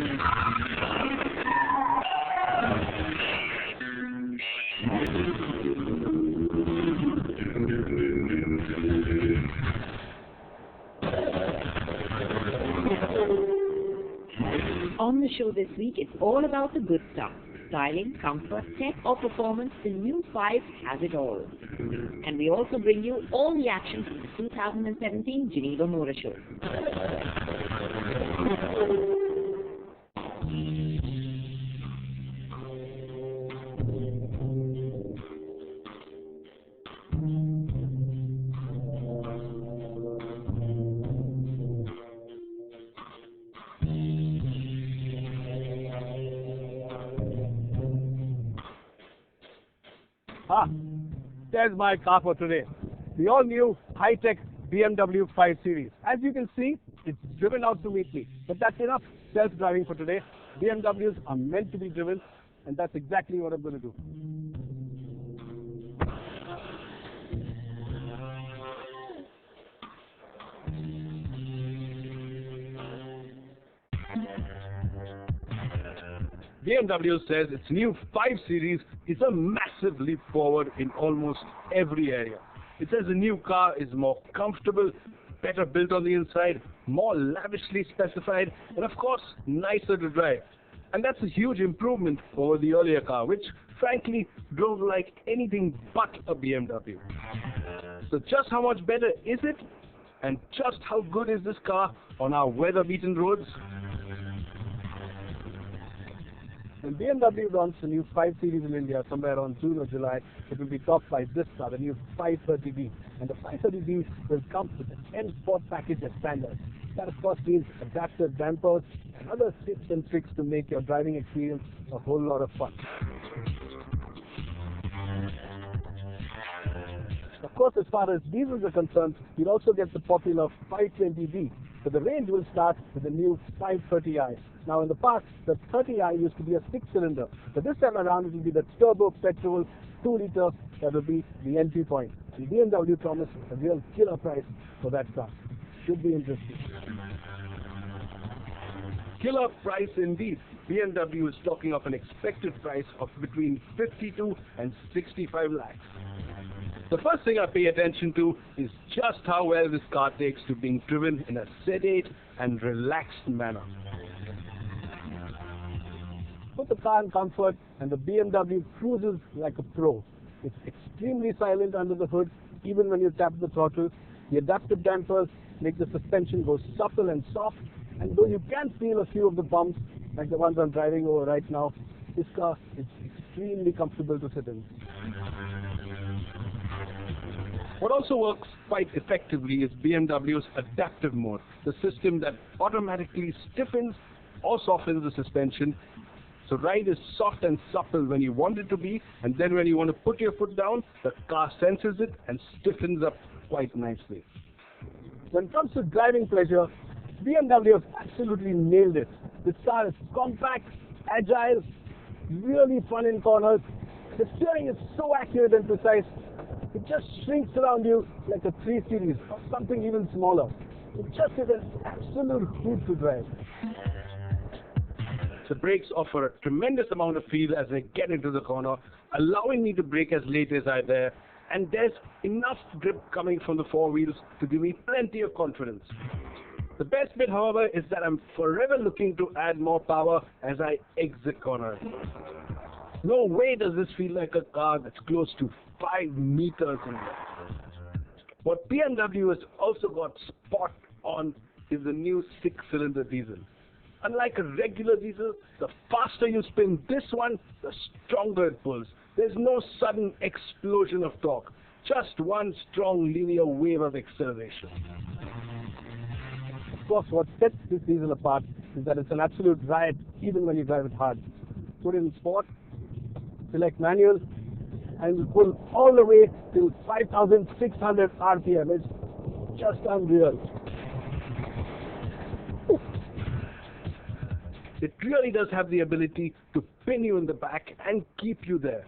On the show this week, it's all about the good stuff. Styling, comfort, tech or performance, the new 5 has it all. And we also bring you all the action from the 2017 Geneva Motor Show. There's my car for today. The all-new high-tech BMW 5 Series. As you can see, it's driven out to meet me. But that's enough self-driving for today. BMWs are meant to be driven, and that's exactly what I'm going to do. BMW says its new 5 Series is a massive leap forward in almost every area. It says the new car is more comfortable, better built on the inside, more lavishly specified, and of course, nicer to drive. And that's a huge improvement over the earlier car, which frankly drove like anything but a BMW. So just how much better is it? And just how good is this car on our weather-beaten roads? When BMW launched the new 5 Series in India somewhere around June or July, it will be topped by this car, the new 530D. And the 530D will come with an M-Sport package as standard. That of course means adaptive dampers and other tips and tricks to make your driving experience a whole lot of fun. Of course, as far as diesels are concerned, you'll also get the popular 520D, but the range will start with the new 530i. Now in the past, the 30i used to be a 6-cylinder, but this time around it will be the turbo petrol 2-liter that will be the entry point. And BMW promised a real killer price for that car. Should be interesting. Killer price indeed. BMW is talking of an expected price of between 52 and 65 lakhs. The first thing I pay attention to is just how well this car takes to being driven in a sedate and relaxed manner. Put the car in comfort and the BMW cruises like a pro. It's extremely silent under the hood, even when you tap the throttle. The adaptive dampers make the suspension go supple and soft, and though you can feel a few of the bumps, like the ones I'm driving over right now, this car is extremely comfortable to sit in. What also works quite effectively is BMW's adaptive mode, the system that automatically stiffens or softens the suspension. So ride is soft and supple when you want it to be, and then when you want to put your foot down, the car senses it and stiffens up quite nicely. When it comes to driving pleasure, BMW has absolutely nailed it. This car is compact, agile, really fun in corners. The steering is so accurate and precise, it just shrinks around you like a 3 Series or something even smaller. It just is an absolute hoot to drive. The brakes offer a tremendous amount of feel as they get into the corner, allowing me to brake as late as I dare, and there's enough grip coming from the 4 wheels to give me plenty of confidence. The best bit, however, is that I'm forever looking to add more power as I exit corners. No way does this feel like a car that's close to 5 meters in length. What BMW has also got spot on is the new 6-cylinder diesel. Unlike a regular diesel, the faster you spin this one, the stronger it pulls. There's no sudden explosion of torque, just one strong linear wave of acceleration. Of course, what sets this diesel apart is that it's an absolute riot even when you drive it hard. Put it in sport, select manual, and it will pull all the way to 5,600 RPM. It's just unreal. It really does have the ability to pin you in the back and keep you there.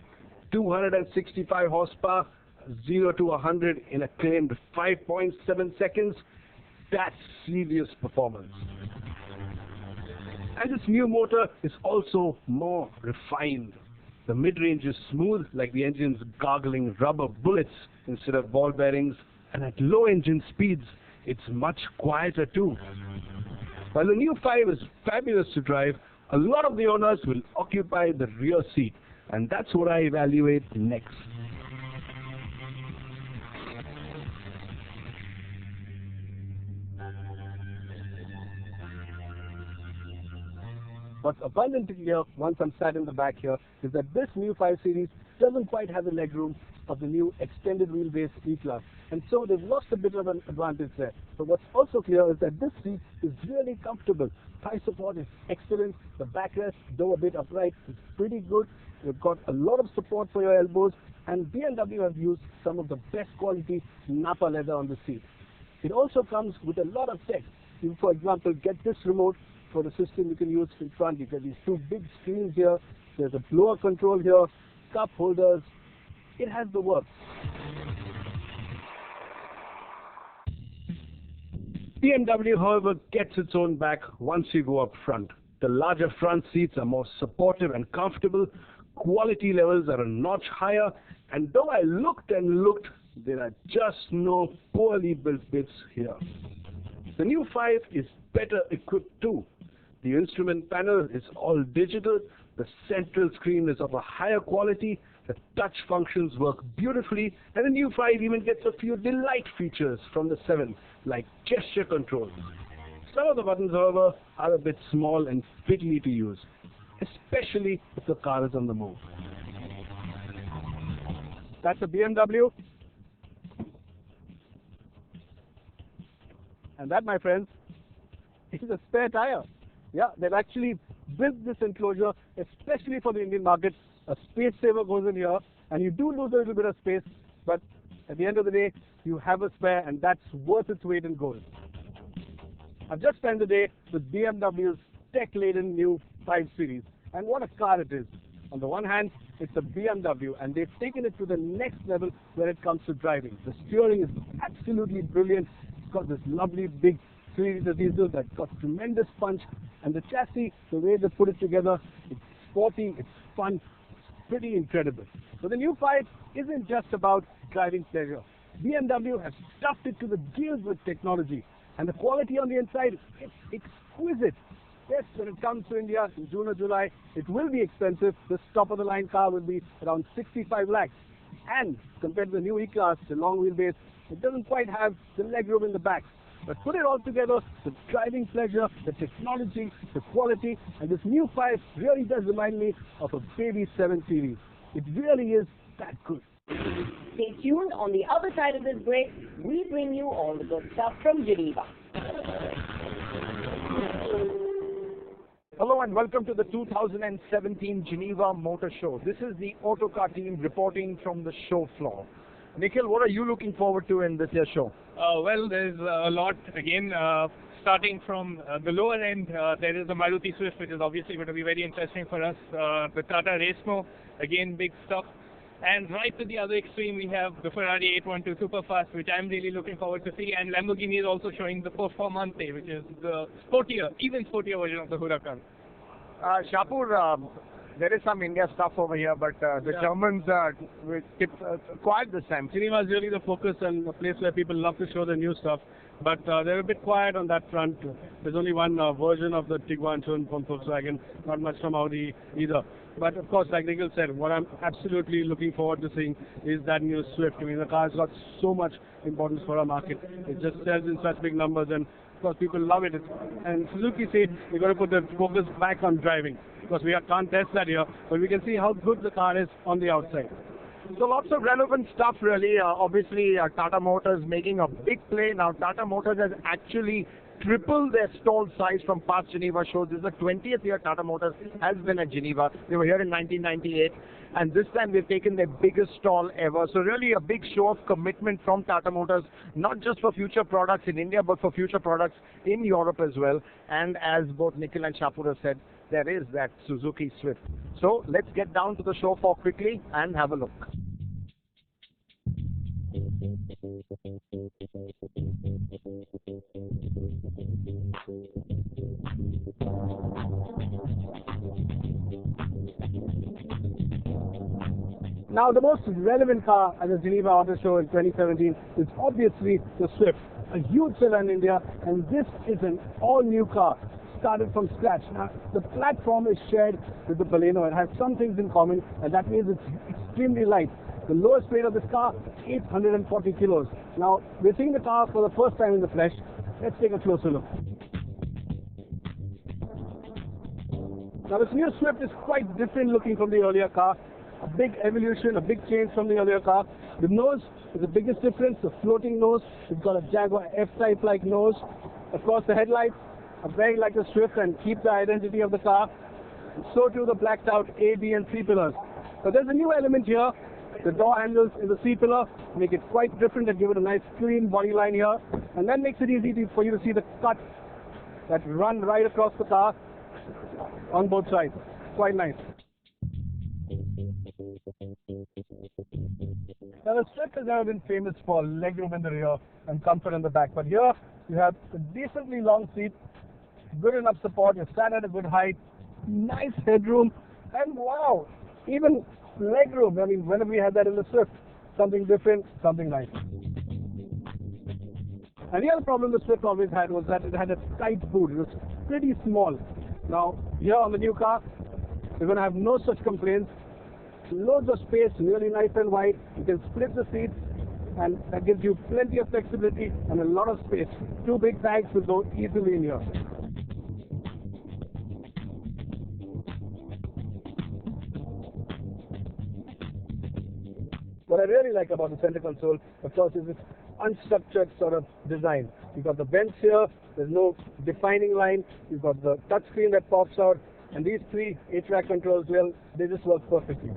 265 horsepower, 0 to 100 in a claimed 5.7 seconds. That's serious performance. And this new motor is also more refined. The mid-range is smooth, like the engine's gargling rubber bullets instead of ball bearings, and at low engine speeds, it's much quieter too. While the new 5 is fabulous to drive, a lot of the owners will occupy the rear seat, and that's what I evaluate next. What's abundantly clear once I'm sat in the back here is that this new 5 Series doesn't quite have the legroom of the new extended wheelbase E-Class, and so they've lost a bit of an advantage there. But what's also clear is that this seat is really comfortable. Thigh support is excellent. The backrest, though a bit upright, is pretty good. You've got a lot of support for your elbows, and BMW have used some of the best quality Napa leather on the seat. It also comes with a lot of tech. You, for example, get this remote for the system you can use in front. You get these 2 big screens here. There's a blower control here, cup holders. It has the works. BMW, however, gets its own back once you go up front. The larger front seats are more supportive and comfortable. Quality levels are a notch higher. And though I looked and looked, there are just no poorly built bits here. The new 5 is better equipped too. The instrument panel is all digital. The central screen is of a higher quality. The touch functions work beautifully, and the new 5 even gets a few delight features from the 7, like gesture controls. Some of the buttons, however, are a bit small and fiddly to use, especially if the car is on the move. That's a BMW. And that, my friends, is a spare tire. Yeah, they've actually built this enclosure especially for the Indian market. A space saver goes in here, and you do lose a little bit of space, but at the end of the day, you have a spare, and that's worth its weight in gold. I've just spent the day with BMW's tech-laden new 5 Series, and what a car it is. On the one hand, it's a BMW, and they've taken it to the next level when it comes to driving. The steering is absolutely brilliant. It's got this lovely big 3-liter diesel that's got tremendous punch, and the chassis, the way they put it together, it's sporty, it's fun, it's pretty incredible. So the new 5 isn't just about driving pleasure. BMW has stuffed it to the gills with technology, and the quality on the inside is exquisite. Yes, when it comes to India in June or July, it will be expensive. This top-of-the-line car will be around 65 lakhs. And compared to the new E-Class, the long wheelbase, it doesn't quite have the legroom in the back. But put it all together, the driving pleasure, the technology, the quality, and this new 5 really does remind me of a baby 7 Series. It really is that good. Stay tuned. On the other side of this break, we bring you all the good stuff from Geneva. Hello and welcome to the 2017 Geneva Motor Show. This is the Autocar team reporting from the show floor. Nikhil, what are you looking forward to in this year's show? Well, there's a lot. Again, starting from the lower end, there is the Maruti Swift, which is obviously going to be very interesting for us. The Tata Racemo, again, big stuff. And right to the other extreme, we have the Ferrari 812 Superfast, which I'm really looking forward to see. And Lamborghini is also showing the Performante, which is the sportier, even sportier version of the Huracan. Shapur, there is some India stuff over here, but the Germans keep quiet this time. Geneva is really the focus and a place where people love to show the new stuff. But they're a bit quiet on that front. There's only one version of the Tiguan shown from Volkswagen, not much from Audi either. But of course, like Nikhil said, what I'm absolutely looking forward to seeing is that new Swift. I mean, the car's got so much importance for our market. It just sells in such big numbers, and of course, people love it. And Suzuki said we've got to put the focus back on driving, because we can't test that here, but we can see how good the car is on the outside. So lots of relevant stuff really. Obviously, Tata Motors making a big play. Now, Tata Motors has actually tripled their stall size from past Geneva shows. This is the 20th year Tata Motors has been at Geneva. They were here in 1998, and this time they've taken their biggest stall ever. So really a big show of commitment from Tata Motors, not just for future products in India, but for future products in Europe as well. And as both Nikhil and Shapur have said, there is that Suzuki Swift. So let's get down to the show floor quickly and have a look. Now, the most relevant car at the Geneva Motor Show in 2017 is obviously the Swift, a huge seller in India, and this is an all-new car, started from scratch. Now, the platform is shared with the Baleno. It has some things in common, and that means it's extremely light. The lowest weight of this car, 840 kilos. Now, we're seeing the car for the first time in the flesh. Let's take a closer look. Now, this new Swift is quite different looking from the earlier car. A big evolution, a big change from the earlier car. The nose is the biggest difference, the floating nose. It's got a Jaguar F-Type like nose. Of course, the headlights are very like the Swift and keep the identity of the car. And so too the blacked out A, B and C pillars. But there's a new element here. The door handles in the C pillar make it quite different and give it a nice clean body line here. And that makes it easy for you to see the cuts that run right across the car on both sides. Quite nice. Now, the Swift has never been famous for legroom in the rear and comfort in the back, but here you have a decently long seat, good enough support, you stand at a good height, nice headroom, and wow, even legroom. I mean, whenever we had that in the Swift, something different, something nice. And the other problem the Swift always had was that it had a tight boot. It was pretty small. Now, here on the new car, you're going to have no such complaints. Loads of space, really nice and wide. You can split the seats, and that gives you plenty of flexibility and a lot of space. Two big bags will go easily in here. What I really like about the center console, of course, is its unstructured sort of design. You've got the vents here, there's no defining line, you've got the touchscreen that pops out, and these three HVAC controls, well, they just work perfectly.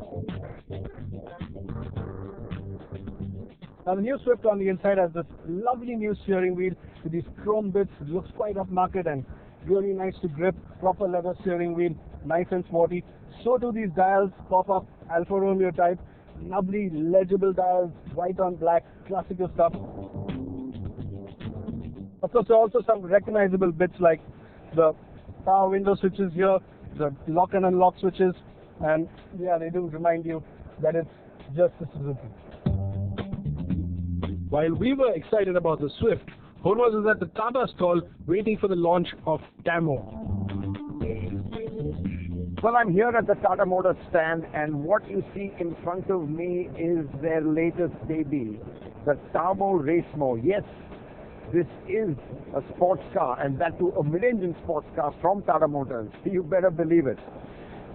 Now, the new Swift on the inside has this lovely new steering wheel with these chrome bits. It looks quite upmarket and really nice to grip. Proper leather steering wheel, nice and sporty. So do these dials, pop-up Alfa Romeo type. Lovely legible dials, white on black, classical stuff. Of course, there are also some recognizable bits like the power window switches here, the lock and unlock switches, and yeah, they do remind you that it's just a Suzuki. While we were excited about the Swift, Honor was at the Tata stall waiting for the launch of Tamo. Well, I'm here at the Tata Motors stand, and what you see in front of me is their latest baby, the Tamo Racemo. Yes, this is a sports car, and that too a mid-engine sports car from Tata Motors. You better believe it.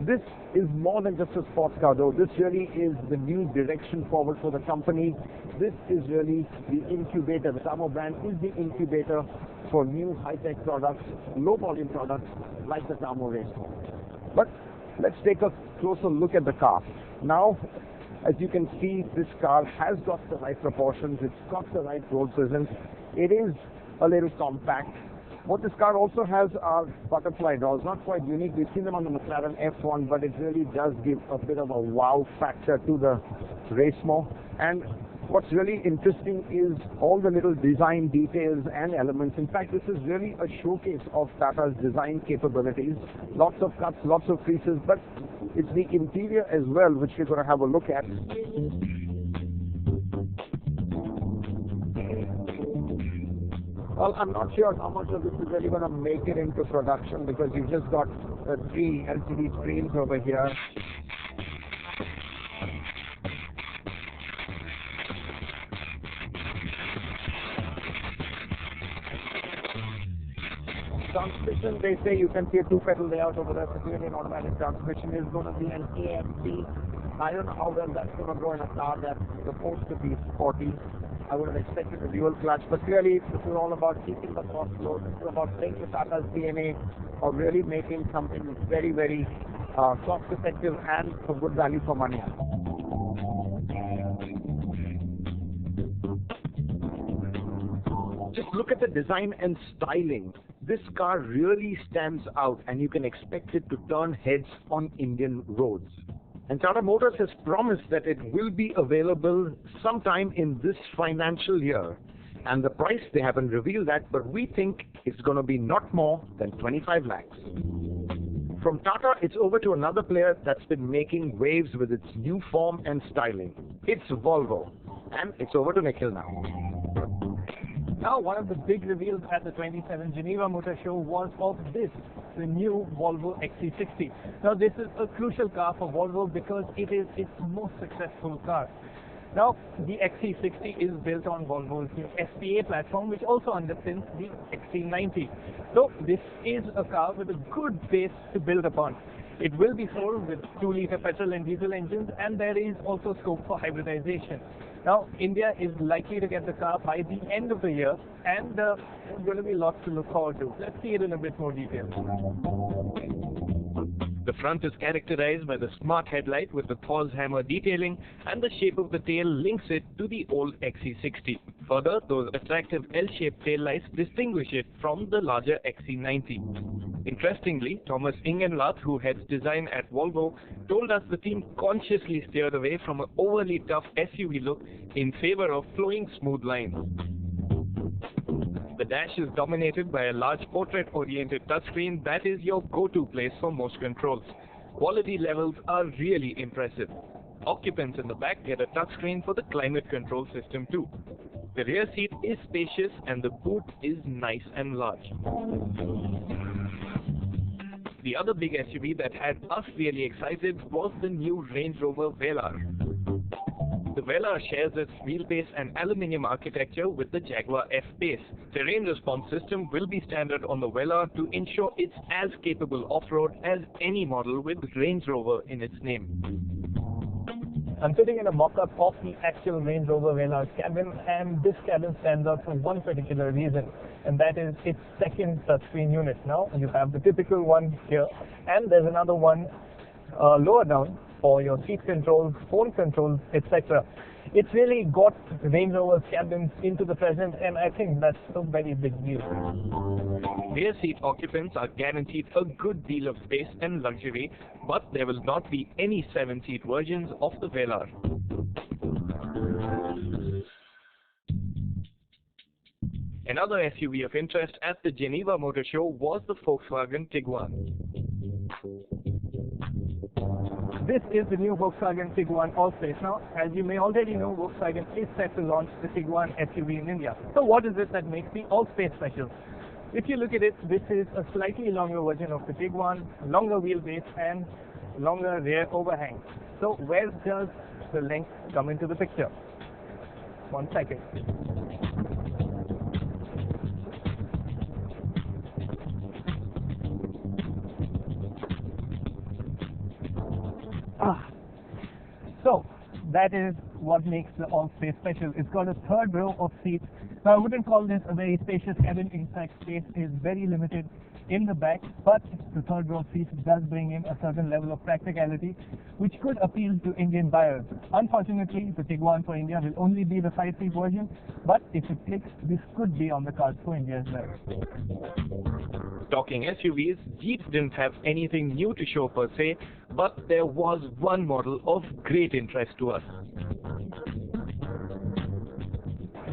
This is more than just a sports car, though. This really is the new direction forward for the company. This is really the incubator. The Tamo brand is the incubator for new high-tech products, low-volume products like the Tamo Racemo. But let's take a closer look at the car. Now, as you can see, this car has got the right proportions. It's got the right road presence. It is a little compact. What this car also has are butterfly doors. Not quite unique. We've seen them on the McLaren F1, but it really does give a bit of a wow factor to the Racemo. And what's really interesting is all the little design details and elements. In fact, this is really a showcase of Tata's design capabilities. Lots of cuts, lots of creases, but it's the interior as well, which we're going to have a look at. Well, I'm not sure how much of this is really going to make it into production, because you've just got 3 LCD screens over here. Transmission, they say you can see a 2-pedal layout over there, so clearly an automatic transmission is going to be an AMT. I don't know how well that's going to go in a car that's supposed to be sporty. I would have expected a dual clutch, but clearly this is all about keeping the cost low. This is about playing with Tata's DNA of really making something very, very cost effective and for good value for money. Just look at the design and styling. This car really stands out, and you can expect it to turn heads on Indian roads. And Tata Motors has promised that it will be available sometime in this financial year. And the price, they haven't revealed that, but we think it's going to be not more than 25 lakhs. From Tata, it's over to another player that's been making waves with its new form and styling. It's Volvo. And it's over to Nikhil now. Now, one of the big reveals at the 27th Geneva Motor Show was of this, the new Volvo XC60. Now, this is a crucial car for Volvo because it is its most successful car. Now, the XC60 is built on Volvo's new SPA platform, which also underpins the XC90. So, this is a car with a good base to build upon. It will be sold with 2-litre petrol and diesel engines, and there is also scope for hybridization. Now, India is likely to get the car by the end of the year, and there's going to be lots to look forward to. Let's see it in a bit more detail. The front is characterized by the smart headlight with the Thor's hammer detailing, and the shape of the tail links it to the old XC60. Further, those attractive L-shaped taillights distinguish it from the larger XC90. Interestingly, Thomas Ingenlath, who heads design at Volvo, told us the team consciously steered away from an overly tough SUV look in favor of flowing smooth lines. The dash is dominated by a large portrait-oriented touchscreen that is your go-to place for most controls. Quality levels are really impressive. Occupants in the back get a touchscreen for the climate control system too. The rear seat is spacious and the boot is nice and large. The other big SUV that had us really excited was the new Range Rover Vela. The Vela shares its wheelbase and aluminium architecture with the Jaguar F-Pace. The range response system will be standard on the Vela to ensure it's as capable off-road as any model with Range Rover in its name. I'm sitting in a mock-up of the actual Range Rover Vela's cabin, and this cabin stands out for one particular reason, and that is its second touchscreen unit. Now, you have the typical one here, and there's another one lower down for your seat controls, phone controls, etc. It's really got Range Rover's cabins into the present, and I think that's a very big deal. Rear seat occupants are guaranteed a good deal of space and luxury, but there will not be any 7-seat versions of the Vela. Another SUV of interest at the Geneva Motor Show was the Volkswagen Tiguan. This is the new Volkswagen Tiguan All-Space. Now, as you may already know, Volkswagen is set to launch the Tiguan SUV in India. So what is it that makes the All-Space special? If you look at it, this is a slightly longer version of the Tiguan, longer wheelbase and longer rear overhang. So where does the length come into the picture? 1 second. So that is what makes the All-Space special. It's got a third row of seats. Now, I wouldn't call this a very spacious cabin. In fact, space is very limited in the back, but the third row of seats does bring in a certain level of practicality, which could appeal to Indian buyers. Unfortunately, the Tiguan for India will only be the 5-seat version, but if it clicks, this could be on the cards for India as well. Talking SUVs, Jeep didn't have anything new to show per se, but there was one model of great interest to us.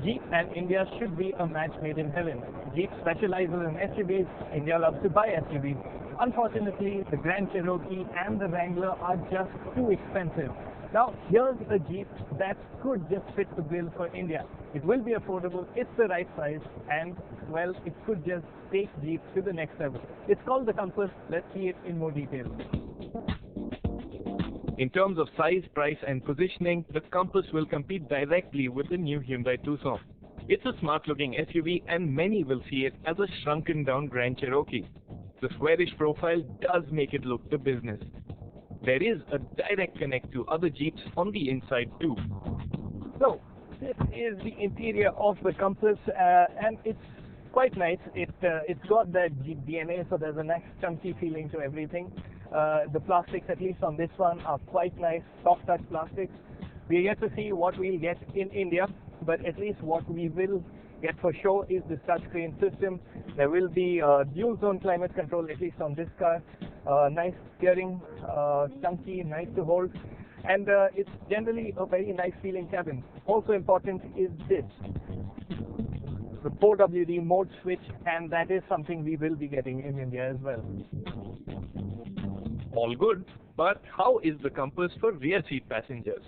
Jeep and India should be a match made in heaven. Jeep specializes in SUVs, India loves to buy SUVs. Unfortunately, the Grand Cherokee and the Wrangler are just too expensive. Now, here's a Jeep that could just fit the bill for India. It will be affordable, it's the right size, and, well, it could just take Jeep to the next level. It's called the Compass. Let's see it in more detail. In terms of size, price and positioning, the Compass will compete directly with the new Hyundai Tucson. It's a smart-looking SUV and many will see it as a shrunken-down Grand Cherokee. The squarish profile does make it look the business. There is a direct connect to other Jeeps on the inside too. So, this is the interior of the Compass, and it's quite nice. It's got that Jeep DNA, so there's a nice chunky feeling to everything. The plastics, at least on this one, are quite nice, soft touch plastics. We are yet to see what we'll get in India, but at least what we will get for sure is this touchscreen system. There will be dual zone climate control, at least on this car. Nice steering, chunky, nice to hold, and it's generally a very nice feeling cabin. Also important is this, the 4WD mode switch, and that is something we will be getting in India as well. All good, but how is the Compass for rear seat passengers?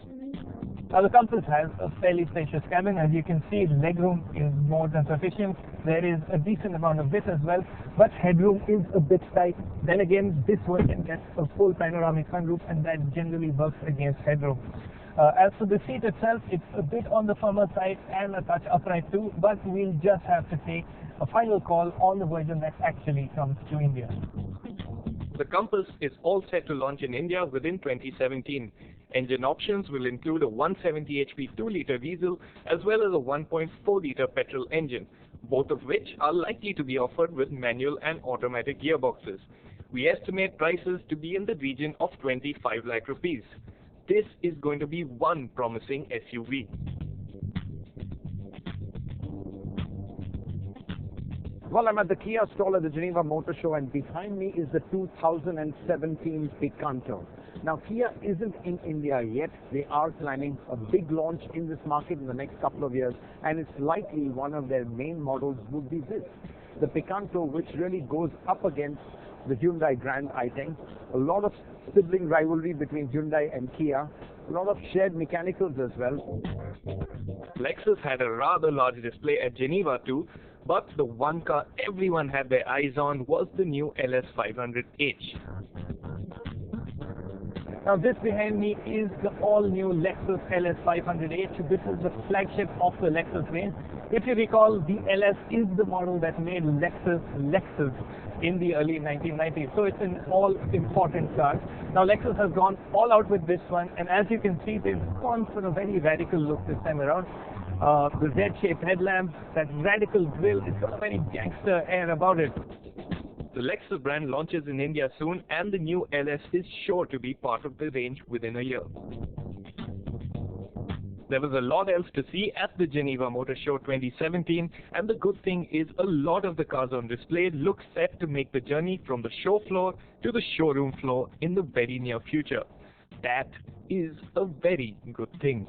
The Compass has a fairly spacious cabin. As you can see, legroom is more than sufficient. There is a decent amount of width as well, but headroom is a bit tight. Then again, this version gets a full panoramic sunroof, and that generally works against headroom. As for the seat itself, it's a bit on the firmer side and a touch upright too, but we'll just have to take a final call on the version that actually comes to India. The Compass is all set to launch in India within 2017. Engine options will include a 170 HP 2-litre diesel as well as a 1.4-litre petrol engine, both of which are likely to be offered with manual and automatic gearboxes. We estimate prices to be in the region of 25 lakh rupees. This is going to be one promising SUV. Well, I'm at the Kia stall at the Geneva Motor Show, and behind me is the 2017 Picanto. Now, Kia isn't in India yet. They are planning a big launch in this market in the next couple of years, and it's likely one of their main models would be this, the Picanto, which really goes up against the Hyundai Grand i10. A lot of sibling rivalry between Hyundai and Kia. A lot of shared mechanicals as well. Lexus had a rather large display at Geneva too, but the one car everyone had their eyes on was the new LS 500H. Now this behind me is the all-new Lexus LS 500H. This is the flagship of the Lexus range. If you recall, the LS is the model that made Lexus in the early 1990s. So it's an all-important car. Now Lexus has gone all out with this one, and as you can see, they've gone for a very radical look this time around. The Z-shaped headlamp, that radical grille, it's got a very gangster air about it. The Lexus brand launches in India soon, and the new LS is sure to be part of the range within a year. There was a lot else to see at the Geneva Motor Show 2017, and the good thing is a lot of the cars on display look set to make the journey from the show floor to the showroom floor in the very near future. That is a very good thing.